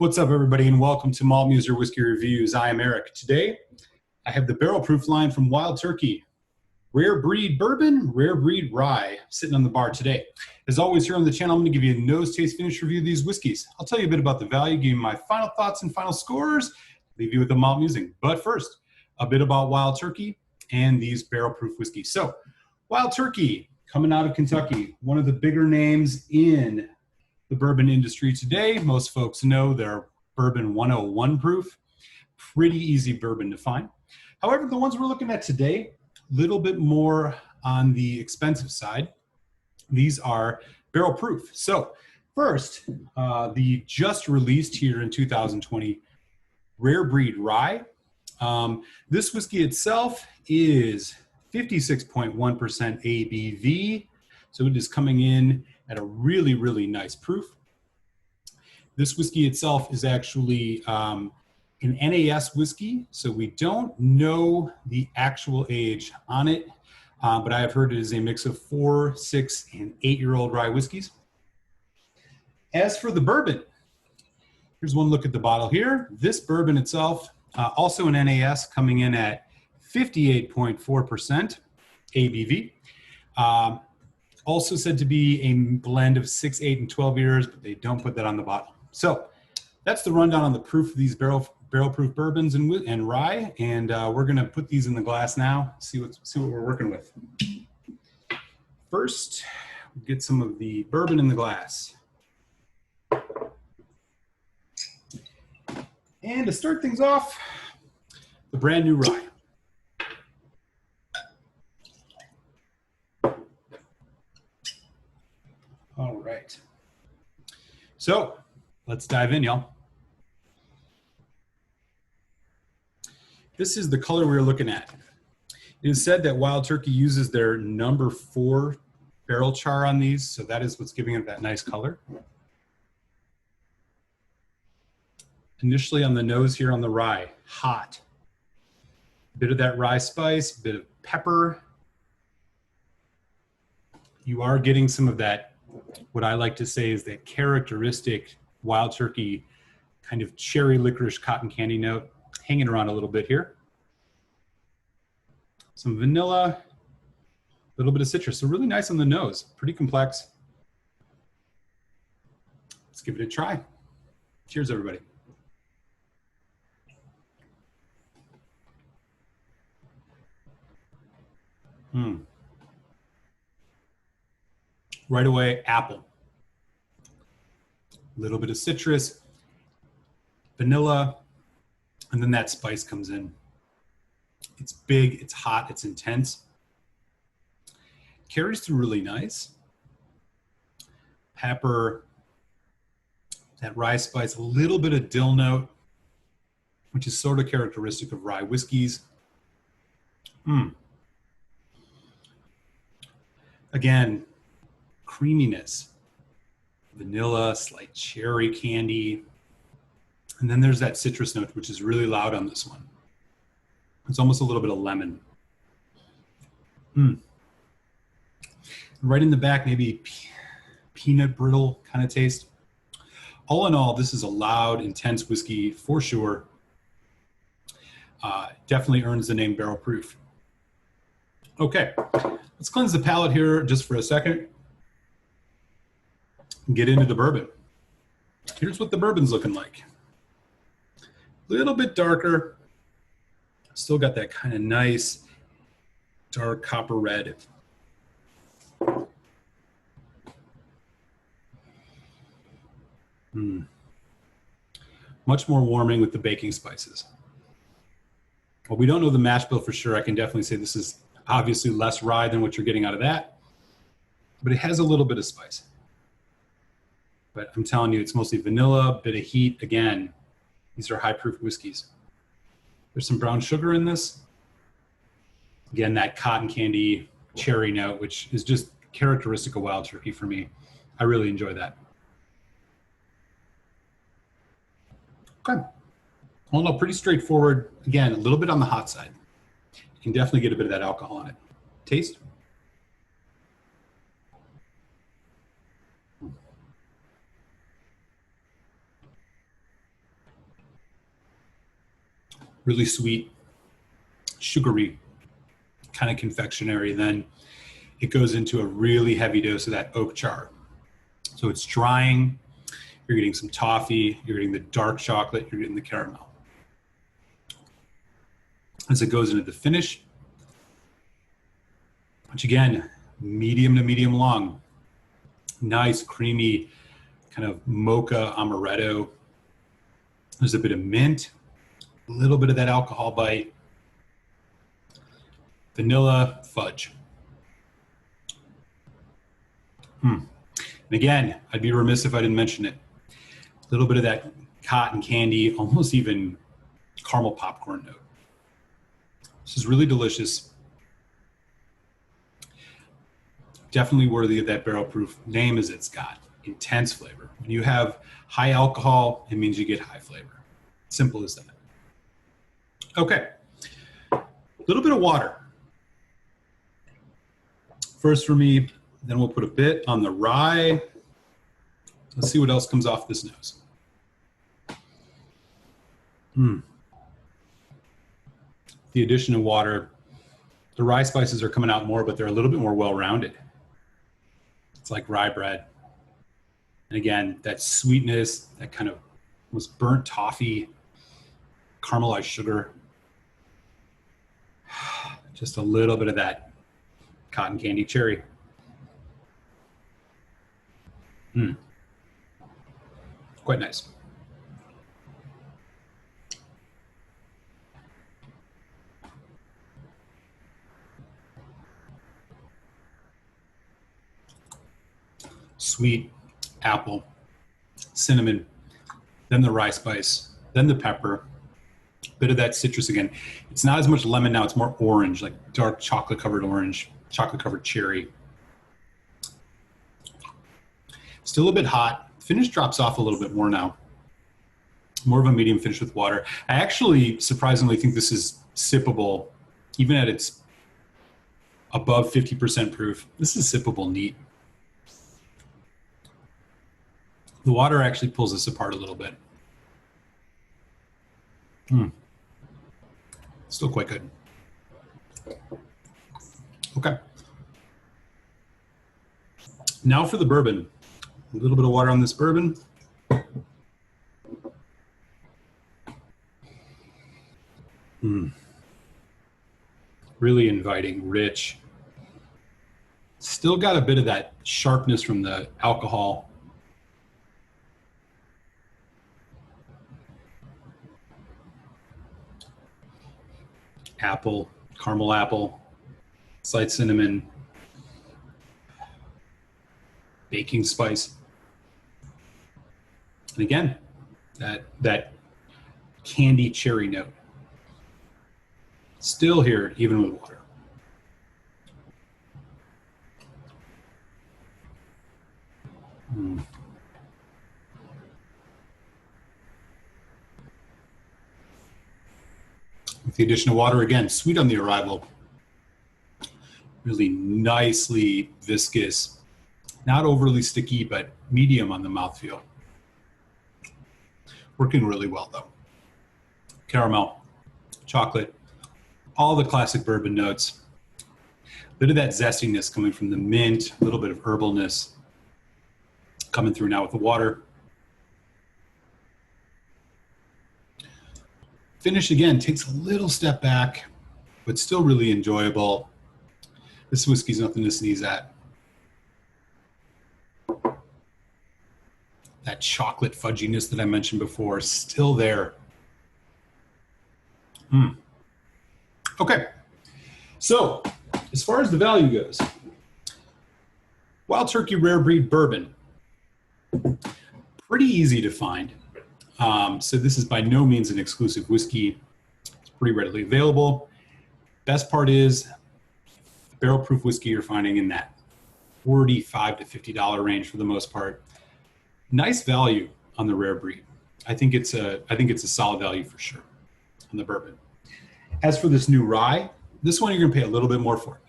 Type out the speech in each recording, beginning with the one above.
What's up, everybody, and welcome to Malt Muser Whiskey Reviews. I am Eric. Today, I have the barrel proof line from Wild Turkey. Rare breed bourbon, rare breed rye, sitting on the bar today. As always, here on the channel, I'm going to give you a nose, taste, finish review of these whiskeys. I'll tell you a bit about the value, give you my final thoughts and final scores, leave you with the malt musing. But first, a bit about Wild Turkey and these barrel proof whiskeys. So, Wild Turkey, coming out of Kentucky, one of the bigger names in the bourbon industry today. Most folks know they're bourbon 101 proof. Pretty easy bourbon to find. However, the ones we're looking at today, a little bit more on the expensive side. These are barrel proof. So first, the just released here in 2020 rare breed rye. This whiskey itself is 56.1% ABV. So it is coming in at a really, really nice proof. This whiskey itself is actually an NAS whiskey, so we don't know the actual age on it, but I have heard it is a mix of 4, 6, and 8-year-old rye whiskeys. As for the bourbon, here's one look at the bottle here. This bourbon itself, also an NAS, coming in at 58.4% ABV. Also said to be a blend of 6, 8, and 12 years, but they don't put that on the bottle. So that's the rundown on the proof of these barrel proof bourbons and rye, and we're gonna put these in the glass now, see what we're working with. First, get some of the bourbon in the glass. And to start things off, the brand new rye. All right. So let's dive in, y'all. This is the color we were looking at. It is said that Wild Turkey uses their number 4 barrel char on these, so that is what's giving it that nice color. Initially on the nose here on the rye, hot. A bit of that rye spice, a bit of pepper. You are getting some of that, what I like to say is that characteristic Wild Turkey kind of cherry licorice cotton candy note hanging around a little bit here. Some vanilla, a little bit of citrus. So really nice on the nose, pretty complex. Let's give it a try. Cheers, everybody. Right away, apple. A little bit of citrus, vanilla, and then that spice comes in. It's big, it's hot, it's intense. Carries through really nice. Pepper, that rye spice, a little bit of dill note, which is sort of characteristic of rye whiskeys. Again, creaminess, vanilla, slight cherry candy, and then there's that citrus note, which is really loud on this one. It's almost a little bit of lemon. Right in the back, maybe peanut brittle kind of taste. All in all, this is a loud, intense whiskey for sure. Definitely earns the name barrel proof. Okay, let's cleanse the palate here just for a second. Get into the bourbon. Here's what the bourbon's looking like. A little bit darker. Still got that kind of nice dark copper red. Much more warming with the baking spices. Well, we don't know the mash bill for sure. I can definitely say this is obviously less rye than what you're getting out of that, but it has a little bit of spice. But I'm telling you, it's mostly vanilla, bit of heat. Again, these are high proof whiskeys. There's some brown sugar in this. Again, that cotton candy cherry note, which is just characteristic of Wild Turkey for me. I really enjoy that. Okay. Well, no, pretty straightforward. Again, a little bit on the hot side. You can definitely get a bit of that alcohol on it. Taste. really sweet, sugary, kind of confectionery. Then it goes into a really heavy dose of that oak char. So it's drying, you're getting some toffee, you're getting the dark chocolate, you're getting the caramel. As it goes into the finish, which again, medium to medium long, nice creamy kind of mocha amaretto. There's a bit of mint, a little bit of that alcohol bite, vanilla, fudge. And again, I'd be remiss if I didn't mention it. A little bit of that cotton candy, almost even caramel popcorn note. This is really delicious. Definitely worthy of that barrel proof name as it's got. Intense flavor. When you have high alcohol, it means you get high flavor. Simple as that. Okay, a little bit of water. First for me, then we'll put a bit on the rye. Let's see what else comes off this nose. The addition of water, the rye spices are coming out more, but they're a little bit more well-rounded. It's like rye bread. And again, that sweetness, that kind of almost burnt toffee, caramelized sugar. Just a little bit of that cotton candy cherry. Quite nice. Sweet apple, cinnamon, then the rye spice, then the pepper, bit of that citrus again. It's not as much lemon now, it's more orange, like dark chocolate covered orange, chocolate covered cherry. Still a bit hot. Finish drops off a little bit more now. More of a medium finish with water. I actually surprisingly think this is sippable, even at its above 50% proof. This is sippable neat. The water actually pulls this apart a little bit. Still quite good. Okay. Now for the bourbon. A little bit of water on this bourbon. Really inviting, rich. Still got a bit of that sharpness from the alcohol. Apple, caramel apple, slight cinnamon, baking spice. And again, that candy cherry note. Still here, even with water. With the addition of water, again, sweet on the arrival. Really nicely viscous. Not overly sticky, but medium on the mouthfeel. Working really well, though. Caramel, chocolate, all the classic bourbon notes. A bit of that zestiness coming from the mint, a little bit of herbalness coming through now with the water. Finish again takes a little step back, but still really enjoyable. This whiskey's nothing to sneeze at. That chocolate fudginess that I mentioned before is still there. Okay, so as far as the value goes, Wild Turkey Rare Breed Bourbon, pretty easy to find. So this is by no means an exclusive whiskey. It's pretty readily available. Best part is the barrel proof whiskey you're finding in that $45 to $50 range for the most part. Nice value on the rare breed. I think it's a solid value for sure on the bourbon. As for this new rye, this one you're gonna pay a little bit more for.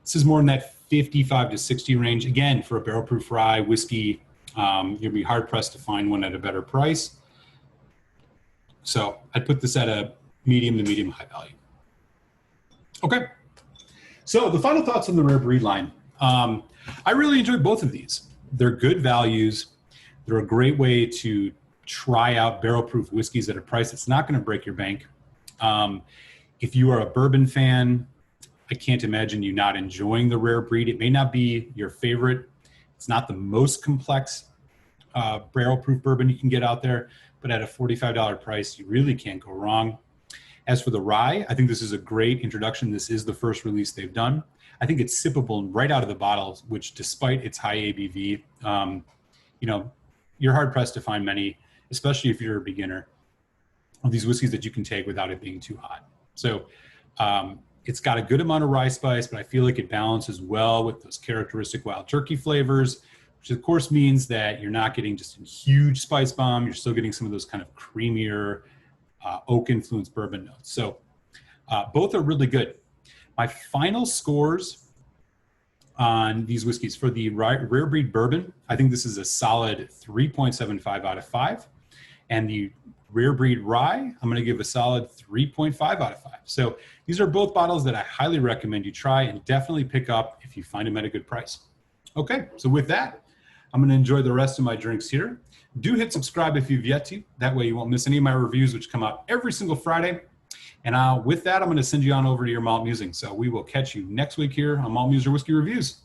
This is more in that 55 to 60 range. Again, for a barrel proof rye whiskey, you'll be hard pressed to find one at a better price. So I'd put this at a medium to medium high value. Okay. So the final thoughts on the Rare Breed line. I really enjoy both of these. They're good values. They're a great way to try out barrel-proof whiskeys at a price that's not going to break your bank. If you are a bourbon fan, I can't imagine you not enjoying the Rare Breed. It may not be your favorite. It's not the most complex barrel-proof bourbon you can get out there, but at a $45 price, you really can't go wrong. As for the rye, I think this is a great introduction. This is the first release they've done. I think it's sippable right out of the bottle, which despite its high ABV, you know, you're hard pressed to find many, especially if you're a beginner, of these whiskeys that you can take without it being too hot. So it's got a good amount of rye spice, but I feel like it balances well with those characteristic wild turkey flavors, which of course means that you're not getting just a huge spice bomb. You're still getting some of those kind of creamier oak influenced bourbon notes. So both are really good. My final scores on these whiskeys for the Rare Breed Bourbon, I think this is a solid 3.75 out of 5. And the Rare Breed Rye, I'm going to give a solid 3.5 out of 5. So these are both bottles that I highly recommend you try and definitely pick up if you find them at a good price. Okay, so with that, I'm going to enjoy the rest of my drinks here. Do hit subscribe if you've yet to. That way you won't miss any of my reviews, which come out every single Friday. And with that, I'm going to send you on over to your Malt Musing. So we will catch you next week here on Malt Muser Whiskey Reviews.